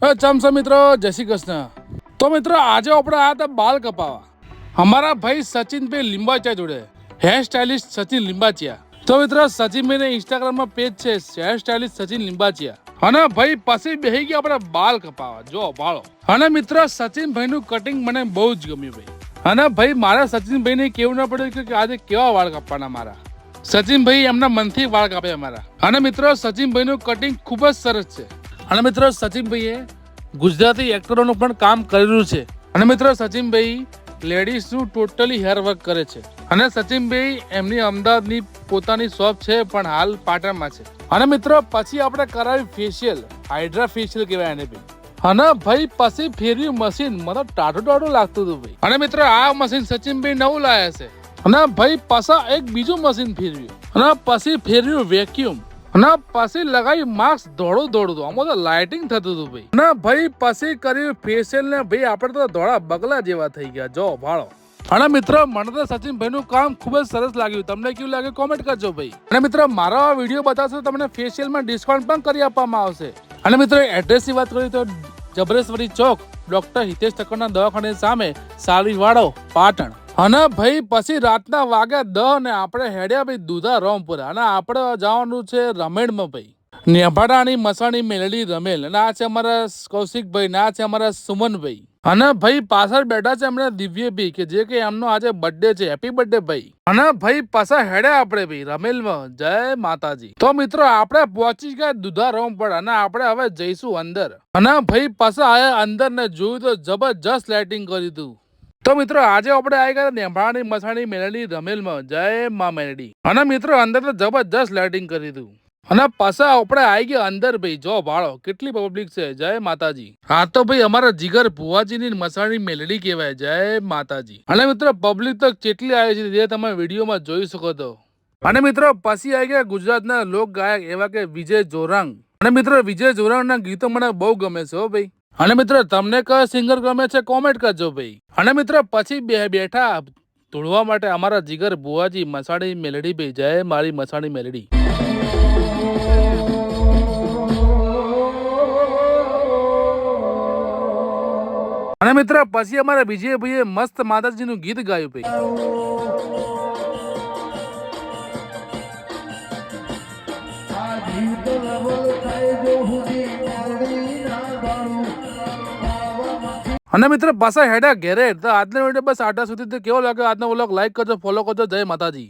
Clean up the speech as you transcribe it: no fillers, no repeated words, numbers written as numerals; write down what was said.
ચમસા મિત્રો, જય શ્રી કૃષ્ણ। તો મિત્રો આજે આપણે આયા હતા બાલ કપાવા અમારા ભાઈ સચિનભાઈ લીંબાચિયા જોડે, હેર સ્ટાઇલિસ્ટ સચિન લીંબાચિયા। તો મિત્રો સચિનભાઈને ઇન્સ્ટાગ્રામમાં પેજ છે હેર સ્ટાઇલિસ્ટ સચિન લીંબાચિયા, અને ભાઈ પછી બેહી ગયા આપણે બાલ કપાવા, જો બાળો। અને મિત્રો સચિનભાઈનું કટિંગ મને બહુ જ ગમ્યું ભાઈ, અને ભાઈ મારા સચિનભાઈને કેવું ના પડ્યું કે આજે કેવા વાળ કાપવાના મારા। સચિનભાઈ એમના મનથી વાળ કાપે અમારા, અને મિત્રો સચિનભાઈનું કટિંગ ખૂબ જ સરસ છે। અને મિત્રો સચિનભાઈએ ગુજરાતી એક્ટરોનું પણ કામ કરેલું છે, અને મિત્રો સચિનભાઈ લેડીઝનું ટોટલી હેર વર્ક કરે છે, અને સચિનભાઈ એમની અમદાવાદની પોતાની શોપ છે પણ હાલ પાટણમાં છે। અને મિત્રો પછી આપણે કરાવ્યું ફેશિયલ, હાઇડ્રા ફેશિયલ કહેવાય એને ભાઈ, અને ભાઈ પછી ફેર્યું મશીન, મતલબ ટાઢું લાગતું હતું ભાઈ। અને મિત્રો આ મશીન સચિનભાઈ નવું લાયા છે, અને ભાઈ પાછા એક બીજું મશીન ફેરવ્યું, અને પછી ફેરવ્યું વેક્યુમ, અને પછી લગાવી માસ્ક દોડું આમાં તો લાઇટિંગ થતું હતું ભાઈ। અને ભાઈ પછી કર્યું ફેશિયલ ને ભાઈ આપણે તો ધોળા બગલા જેવા થઈ ગયા, જો ભાળો। અને મિત્રો મને તો સચિનભાઈ નું કામ ખૂબ જ સરસ લાગ્યું, તમને કેવું લાગ્યું કોમેન્ટ કરજો ભાઈ। અને મિત્રો મારો આ વિડીયો બતાવશો તમને ફેશિયલમાં ડિસ્કાઉન્ટ પણ કરી આપવામાં આવશે। અને મિત્રો એડ્રેસની વાત કરીએ તો જબરેશ્વરી ચોક, ડોક્ટર હિતેશ ઠક્કરના દવાખાના સામે, સાલીવાડો, પાટણ। અને ભાઈ પછી રાતના વાગ્યા 10 ને આપણે હેડ્યા ભાઈ દુધા રોમપુરા, અને આપણે જવાનું છે રમેણમાં ભાઈ, નેભાડાની મસાણી મેલડી રમેલ, અને આ છે અમારા કૌશિકભાઈ, ને આ છે અમારા સુમનભાઈ, અને ભાઈ પાછળ બેઠા છે એમના દિવ્યભાઈ કે જે કે એમનો આજે બર્થડે છે, હેપી બર્થડે ભાઈ। અને ભાઈ પાછા હેડ્યા આપણે ભાઈ રમેલમાં, જય માતાજી। તો મિત્રો આપણે પહોંચી ગયા દુધા રોમપુરા, અને આપણે હવે જઈશું અંદર, અને ભાઈ પાછા આયા અંદર ને જોયું તો જબરજસ્ત લાઇટિંગ કર્યું હતું। તો મિત્રો આજે આપણે આવી ગયા નેભાડાની મસાણી મેલડી રમેલમાં, જય મા મેલડી। અને મિત્રો અંદર તો જબરજસ્ત લાઇટિંગ કરી હતું, અને પાછા આપણે આવી ગયા અંદર ભાઈ, જો ભાળો કેટલી પબ્લિક છે, જય માતાજી। હા તો ભાઈ અમારા જીગર ભુવાજીની મસાણી મેલડી કહેવાય, જય માતાજી। અને મિત્રો પબ્લિક તો કેટલી આવી છે જે તમે વિડીયોમાં જોઈ શકો છો। અને મિત્રો પછી આવી ગયા ગુજરાતના લોક ગાયક એવા કે વિજય જોરાંગ, અને મિત્રો વિજય જોરાંગના ગીતો મને બહુ ગમે છે હો ભાઈ। અને મિત્રો તમને કયો સિંગર ગમે છે કોમેન્ટ કરજો ભાઈ। અને મિત્રો પછી બેઠા ધૂળવા માટે અમારા જીગર ભુવાજી મસાણી મેલડી ભાઈ, જય મારી મસાણી મેલડી। અને મિત્રો પછી અમારા વિજય ભાઈએ મસ્ત માતાજીનું ગીત ગાયું ભાઈ। અને મિત્રો પાછા હેડા ઘેરે। તો આજનો વિડીયો બસ આટલા સુધી, કેવો લાગ્યો આજનો વ્લોગ લાઈક કરજો, ફોલો કરજો, જય માતાજી।